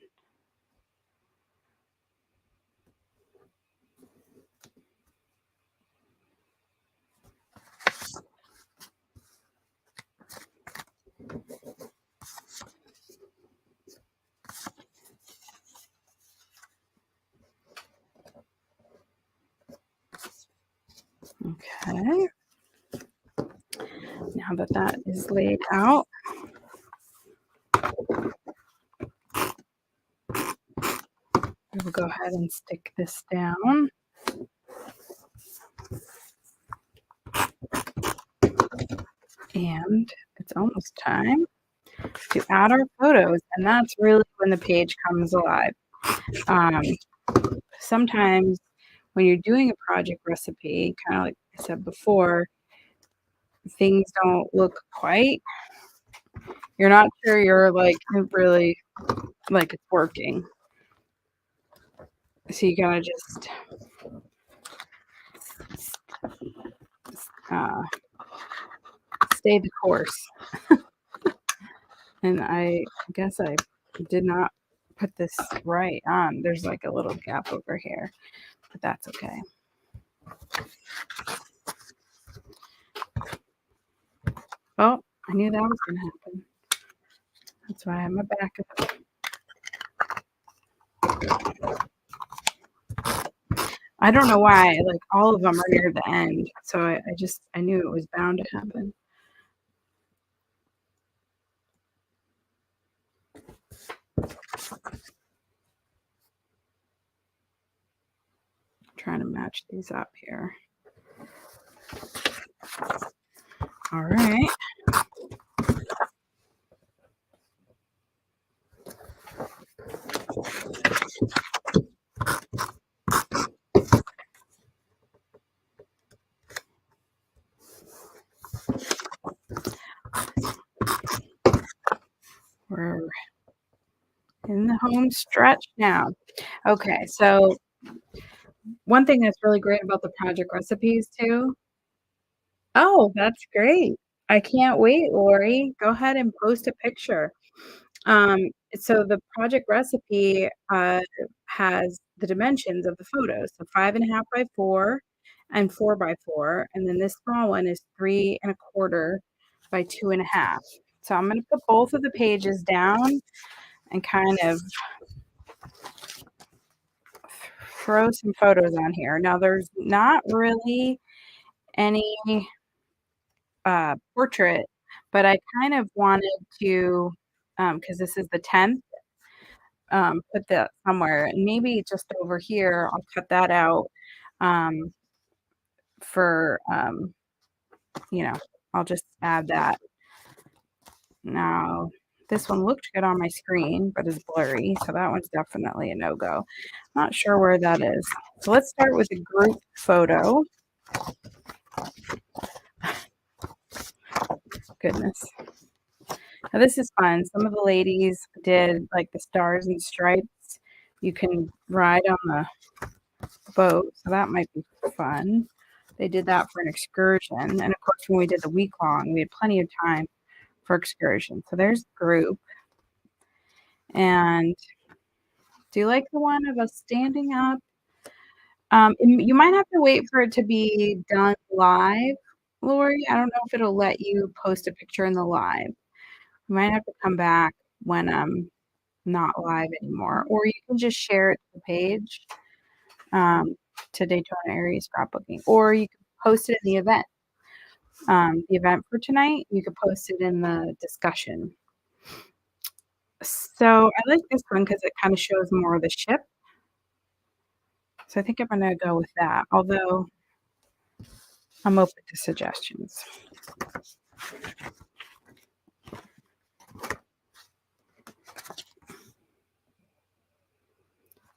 Okay. Now that is laid out, we'll go ahead and stick this down. And it's almost time to add our photos, and that's really when the page comes alive. Sometimes when you're doing a project recipe, kind of like I said before, things don't look quite. You're not sure you're like really like it's working. So you gotta just stay the course. And I guess I did not put this right on. There's like a little gap over here, but that's okay. Oh, I knew that was going to happen. That's why I have my backup. I don't know why, like all of them are near the end. So I knew it was bound to happen. I'm trying to match these up here. All right. We're in the home stretch now. Okay, so one thing that's really great about the project recipes too. Oh, that's great. I can't wait, Lori. Go ahead and post a picture. Um, so the project recipe has the dimensions of the photos. So 5.5 by 4 and 4 by 4. And then this small one is 3.25 by 2.5. So I'm going to put both of the pages down and kind of throw some photos on here. Now there's not really any portrait, but I kind of wanted to, because this is the 10th, put that somewhere. And maybe just over here, I'll cut that out um, for, I'll just add that. Now, this one looked good on my screen, but is blurry, so that one's definitely a no-go. Not sure where that is. So let's start with the group photo. Goodness. Now this is fun. Some of the ladies did like the stars and stripes. You can ride on the boat, so that might be fun. They did that for an excursion. And of course, when we did the week long, we had plenty of time for excursion. So there's the group. And do you like the one of us standing up? You might have to wait for it to be done live, Lori. I don't know if it'll let you post a picture in the live. You might have to come back when I'm not live anymore, or you can just share it to the page to Daytona Area Scrapbooking, or you can post it in the event. The event for tonight, you could post it in the discussion. So I like this one because it kind of shows more of the ship. So I think I'm going to go with that, although I'm open to suggestions.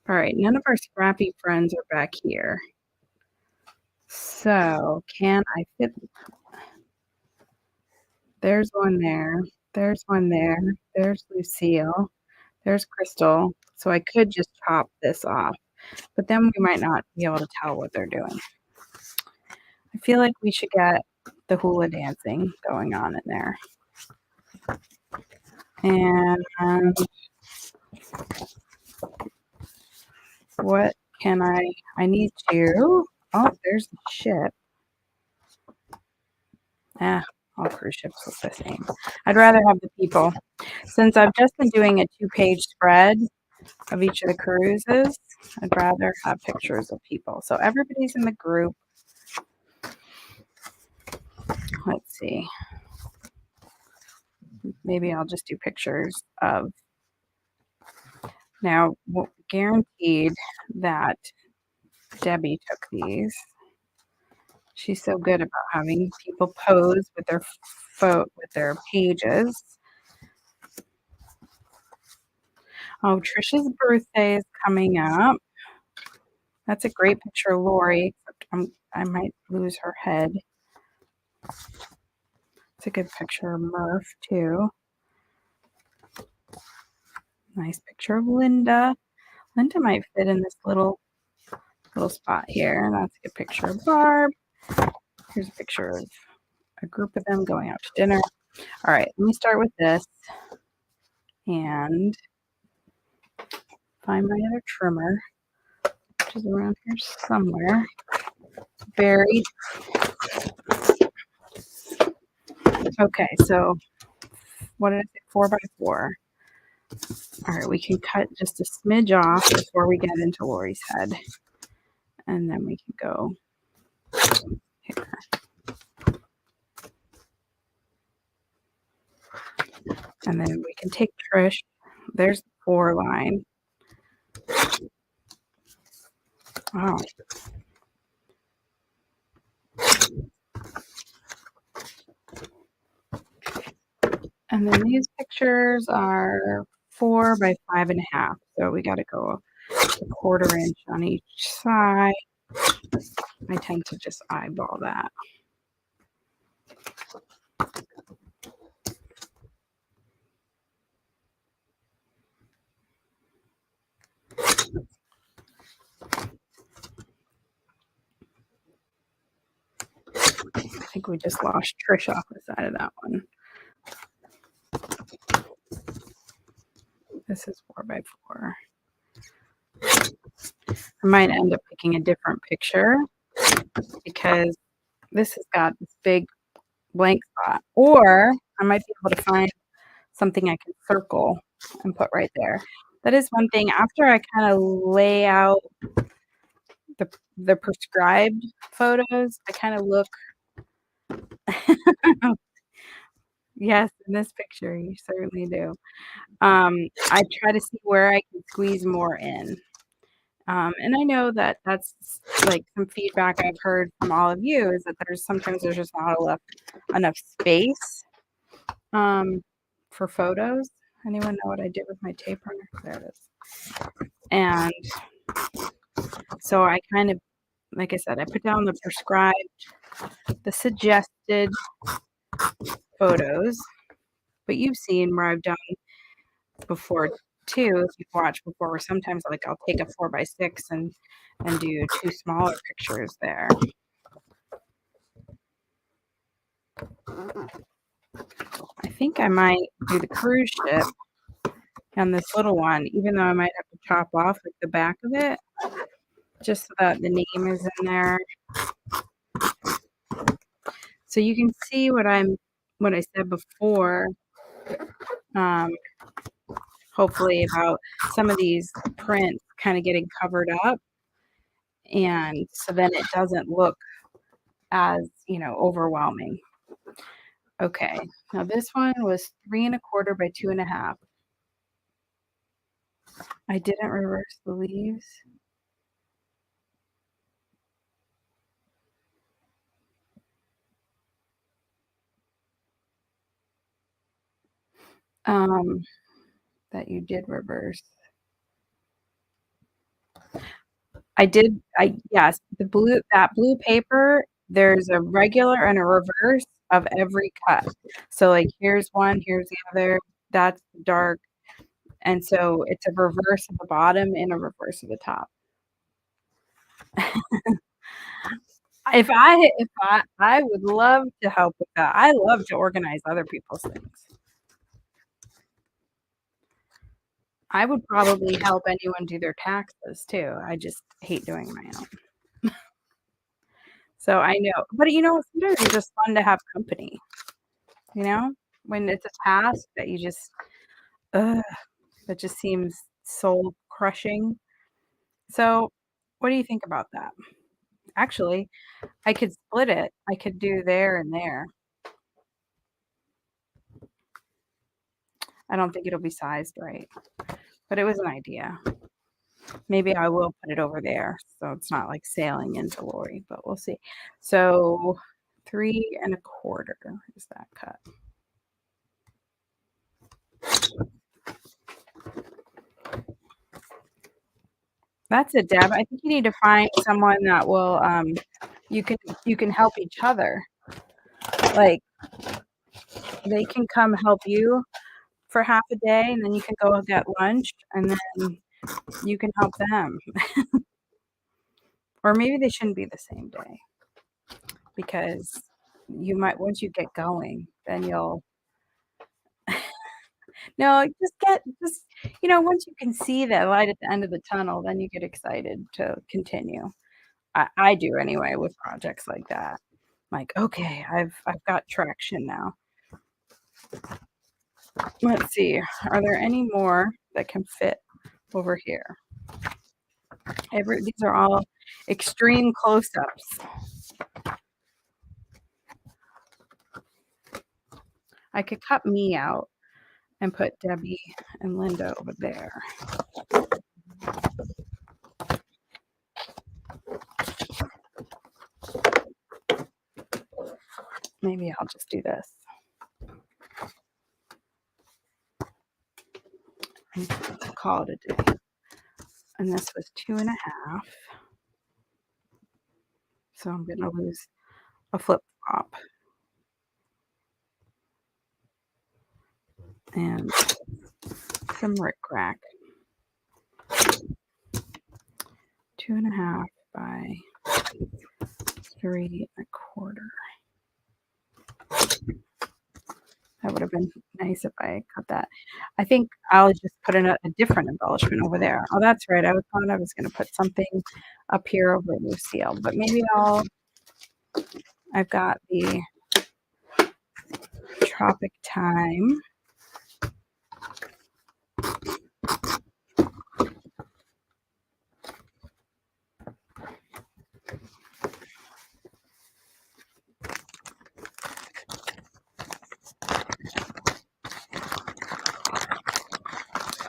All right, none of our scrappy friends are back here. So can I fit? There's one there. There's one there. There's Lucille. There's Crystal. So I could just chop this off, but then we might not be able to tell what they're doing. I feel like we should get the hula dancing going on in there. And what can I need to, oh, there's the ship. All cruise ships look the same. I'd rather have the people. Since I've just been doing a 2-page spread of each of the cruises, I'd rather have pictures of people. So everybody's in the group. Let's see. Maybe I'll just do pictures of. Now, guaranteed that Debbie took these. She's so good about having people pose with their pages. Oh, Trisha's birthday is coming up. That's a great picture of Lori, except I might lose her head. It's a good picture of Murph, too. Nice picture of Linda. Linda might fit in this little spot here. That's a good picture of Barb. Here's a picture of a group of them going out to dinner. All right, let me start with this and find my other trimmer, which is around here somewhere. Buried. Okay, so what did I say? 4 by 4. All right, we can cut just a smidge off before we get into Lori's head. And then we can go here. And then we can take Trish. There's the 4 line. Wow. And then these pictures are 4 by 5.5. So we got to go a 1/4 inch on each side. I tend to just eyeball that. I think we just lost Trish off the side of that one. This is 4 by 4. I might end up picking a different picture because this has got this big blank spot. Or I might be able to find something I can circle and put right there. That is one thing. After I kind of lay out the prescribed photos, I kind of look. Yes, in this picture, you certainly do. I try to see where I can squeeze more in. And I know that that's like some feedback I've heard from all of you is that sometimes there's just not enough space for photos. Anyone know what I did with my tape runner? There it is. And so I kind of, like I said, I put down the prescribed, the suggested photos, but you've seen where I've done before too, if you've watched before, where sometimes like I'll take a 4 by 6 and do 2 smaller pictures there. I think I might do the cruise ship on this little one, even though I might have to chop off like the back of it, just so that the name is in there. So you can see what I said before, hopefully about some of these prints kind of getting covered up, and so then it doesn't look as, overwhelming. Okay, now this one was 3 1/4 by 2.5. I didn't reverse the leaves. That you did reverse. Yes, that blue paper, there's a regular and a reverse of every cut. So like here's one, here's the other, that's dark. And so it's a reverse of the bottom and a reverse of the top. If I would love to help with that. I love to organize other people's things. I would probably help anyone do their taxes too. I just hate doing my own. So I know, but sometimes it's just fun to have company, when it's a task that you just, that just seems soul crushing. So what do you think about that? Actually, I could split it. I could do there and there. I don't think it'll be sized right, but it was an idea. Maybe I will put it over there so it's not like sailing into Lori, but we'll see. So 3 1/4 is that cut. That's it, Deb. I think you need to find someone that will you can help each other. Like they can come help you for half a day and then you can go get lunch and then you can help them. Or maybe they shouldn't be the same day. Because you might, once you get going, then you'll no, once you can see the light at the end of the tunnel, then you get excited to continue. I do anyway with projects like that. Like, okay, I've got traction now. Let's see. Are there any more that can fit over here? These are all extreme close-ups. I could cut me out and put Debbie and Linda over there. Maybe I'll just do this. I'll call it a day. And this was 2.5. So I'm going to lose a flip-flop. And some rickrack. 2.5 by 3.25. That would have been nice if I cut that. I think I'll just put in a different embellishment over there. Oh, that's right. I thought I was going to put something up here over Lucille, but maybe I've got the Tropic Time.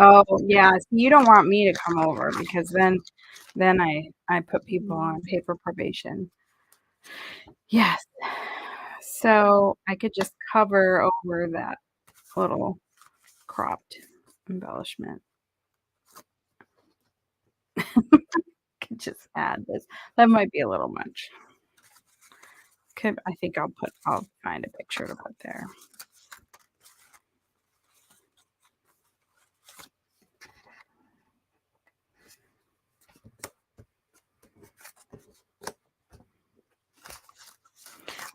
Oh, yeah. So you don't want me to come over because then I put people on paper probation. Yes. So I could just cover over that little cropped embellishment. Could just add this. That might be a little much. I think I'll find a picture to put there.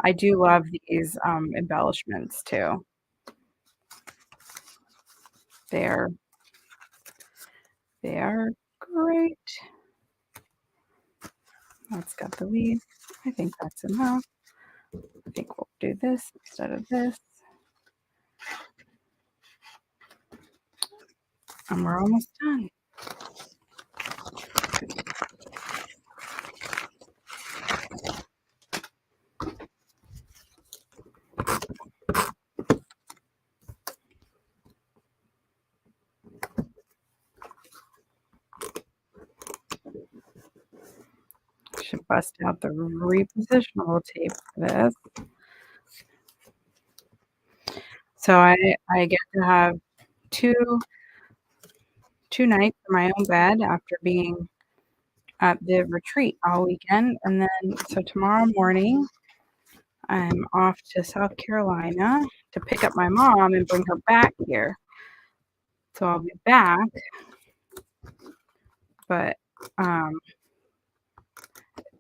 I do love these embellishments too. They are great. That's got the leaf. I think that's enough. I think we'll do this instead of this. And we're almost done. Should bust out the repositionable tape for this. So I get to have two nights in my own bed after being at the retreat all weekend. And then, so tomorrow morning, I'm off to South Carolina to pick up my mom and bring her back here. So I'll be back. But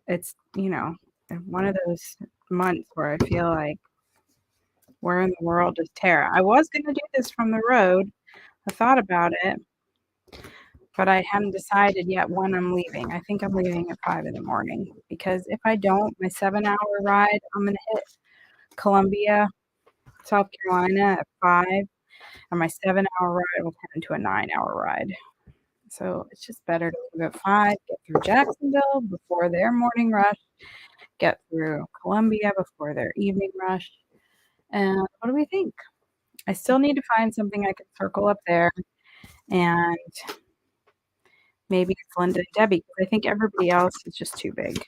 it's, one of those months where I feel like, where in the world is Tara? I was going to do this from the road. I thought about it, but I hadn't decided yet when I'm leaving. I think I'm leaving at 5 in the morning because if I don't, my 7-hour ride, I'm going to hit Columbia, South Carolina at 5, and my 7-hour ride will turn into a 9-hour ride. So it's just better to leave at 5, get through Jacksonville before their morning rush, get through Columbia before their evening rush. And what do we think? I still need to find something I can circle up there, and maybe it's Linda and Debbie, because I think everybody else is just too big.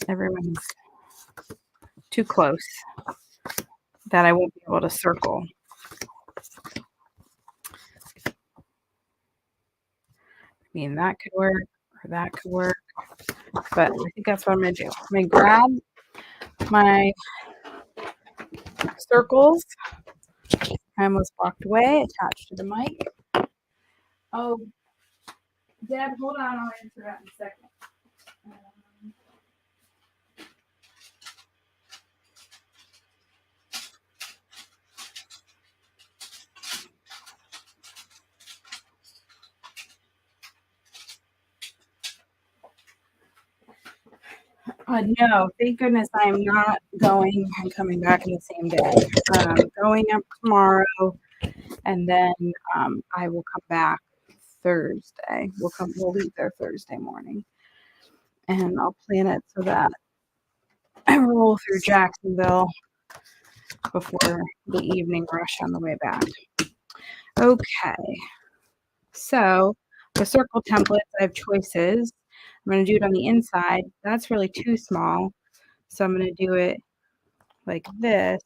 Everyone's too close that I won't be able to circle. I mean, that could work, or that could work, but I think that's what I'm going to do. I'm going to grab my circles. I almost walked away, attached to the mic. Oh, Deb, hold on, I'll answer that in a second. No, thank goodness I'm not going and coming back in the same day. Going up tomorrow, and then I will come back Thursday. We'll leave there Thursday morning, and I'll plan it so that I roll through Jacksonville before the evening rush on the way back. Okay, so the circle templates, I have choices. I'm going to do it on the inside. That's really too small, so I'm going to do it like this,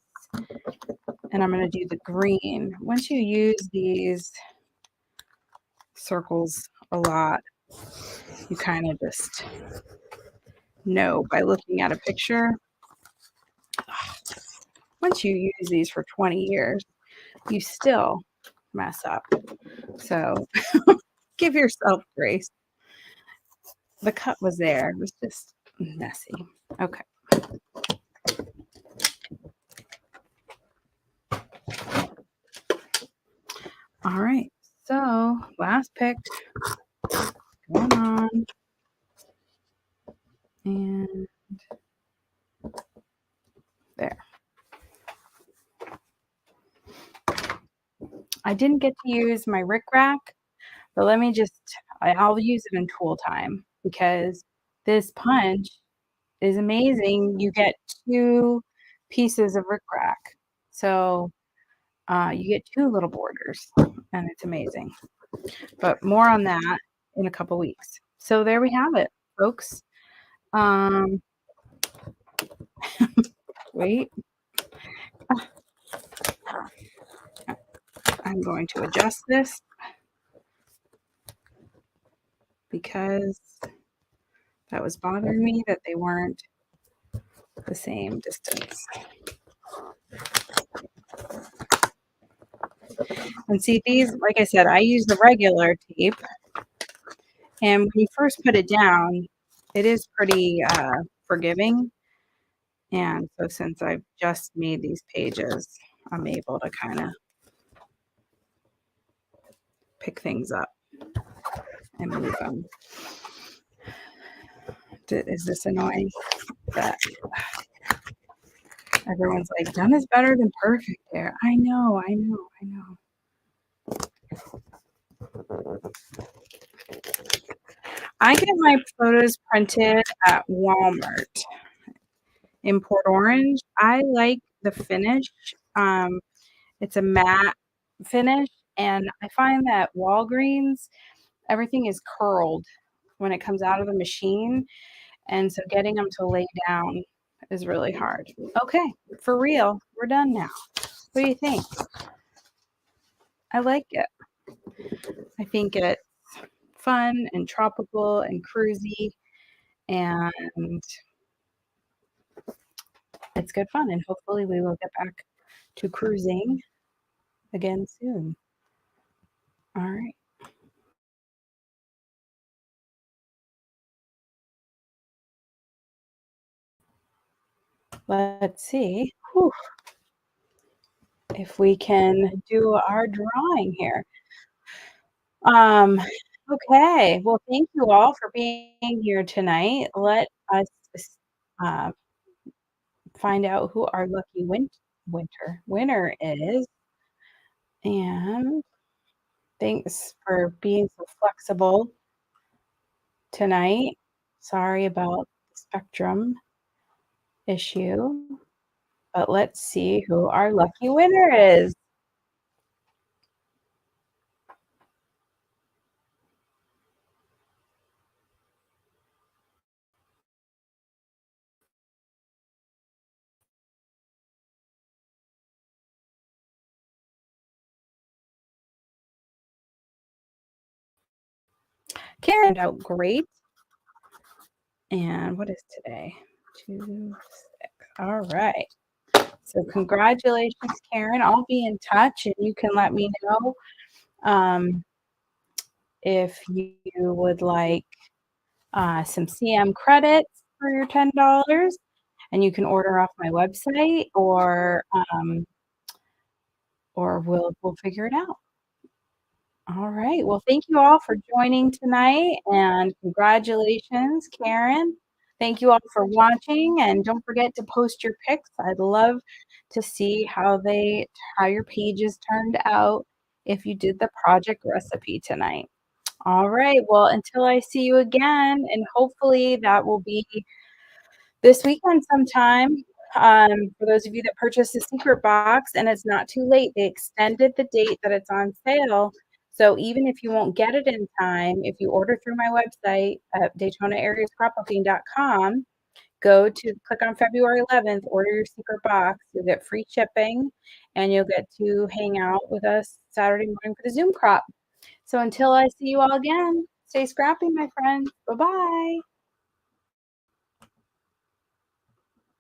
and I'm going to do the green. Once you use these circles a lot, you kind of just know by looking at a picture. Once you use these for 20 years, you still mess up. So give yourself grace. The cut was there. It was just messy. Okay. All right. So last pick going on. And there. I didn't get to use my rickrack, but let me just, I'll use it in tool time because this punch is amazing. You get 2 pieces of rickrack. So you get 2 little borders, and it's amazing. But more on that in a couple weeks. So there we have it, folks. Wait. I'm going to adjust this because that was bothering me that they weren't the same distance. And see, these, like I said, I use the regular tape. And when you first put it down, it is pretty forgiving. And so since I've just made these pages, I'm able to kind of pick things up and move them. Is this annoying? That everyone's like, done is better than perfect there. I know. I get my photos printed at Walmart in Port Orange. I like the finish. It's a matte finish, and I find that Walgreens, everything is curled when it comes out of the machine, and so getting them to lay down is really hard. Okay, for real, we're done now. What do you think? I like it. I think it's fun and tropical and cruisy, and it's good fun, and hopefully we will get back to cruising again soon. All right. Let's see. Whew. If we can do our drawing here. Okay. Well, thank you all for being here tonight. Let us uh, find out who our lucky winner is. And thanks for being so flexible tonight. Sorry about the spectrum issue, but let's see who our lucky winner is. Karen turned out great. And what is today? 2, 6. All right. So congratulations, Karen. I'll be in touch, and you can let me know if you would like some CM credits for your $10, and you can order off my website, or we'll figure it out. All right. Well, thank you all for joining tonight, and congratulations, Karen. Thank you all for watching, and don't forget to post your pics. I'd love to see how your pages turned out if you did the project recipe tonight. All right, well, until I see you again, and hopefully that will be this weekend sometime. For those of you that purchased the secret box and it's not too late, they extended the date that it's on sale. So even if you won't get it in time, if you order through my website at DaytonaAreaScrapbooking.com, click on February 11th, order your secret box. You'll get free shipping and you'll get to hang out with us Saturday morning for the Zoom crop. So until I see you all again, stay scrappy, my friends. Bye-bye.